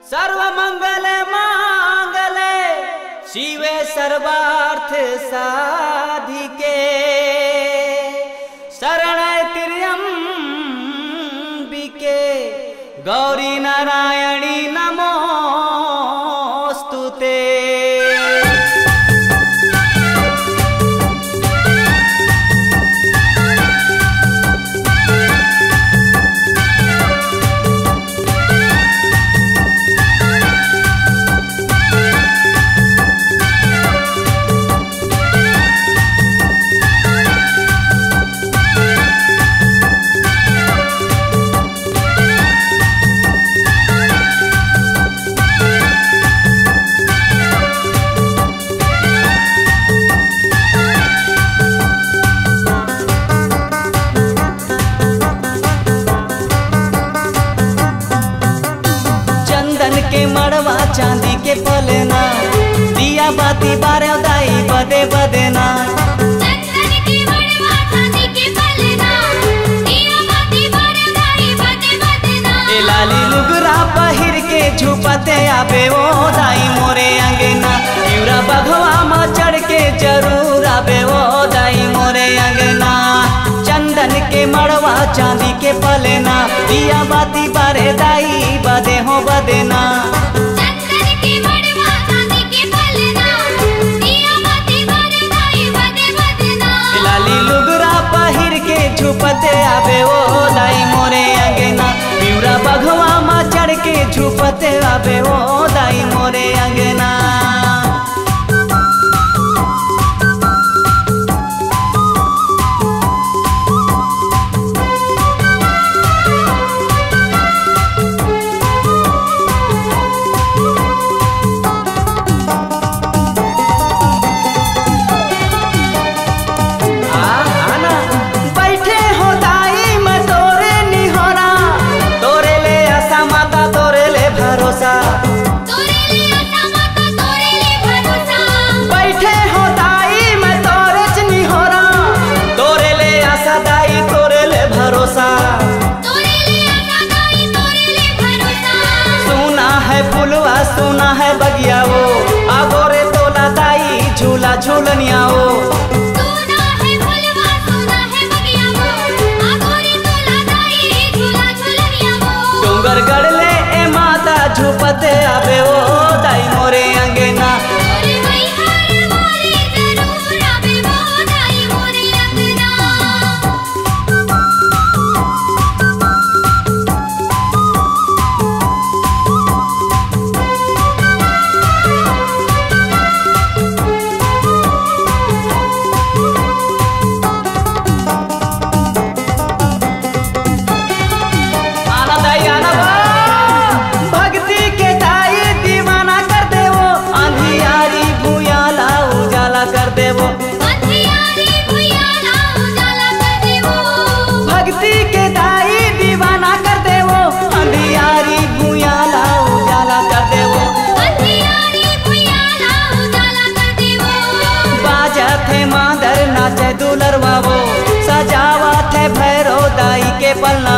सर्वमंगल मांगले शिवे सर्वार्थ साधिके शरण त्र्यंबिके गौरी नारायणी नमोस्तुते। के मड़वा चांदी के पलना दिया बाती बारे दाई बदे बदेना। चंदन के मड़वा चांदी के पलना दिया बाती बारे दाई बदे बदेना। ए लाली लुगरा पहिर के झुपते आबे ओ दाई मोरे अंगना पूरा बघवा में चढ़ के जरूर आबे ओ दाई मोरे अंगना। चंदन के मड़वा चांदी के पलना दिया बाती बारे दाई बदे हो बदेना। चंदन के मड़वा चांदी के पलना दिया बाती बारे दाई बदे बदेना। लाली लुगरा पहिर के झुपते आबे ओ दाई मोरे अंगना पूरा बघवा में चढ़ के झुपते आबे ओ दाई मोरे अंगना। सुना है बगिया वो आगोरे तोला दाई झूला झूलनिया वो। सुना है फुलवा सुना है बगिया वो आगोरे तोला दाई झूला झूलनिया वो। डोंगर गड़ले ए माता झुपते आबे ओ दाई मोरे अंगना। मोरे भाई हर मोरे जरूर आबे वो दाई मोरे अंगना। दुलरवा वो सजावा थे भैरो दाई के पलना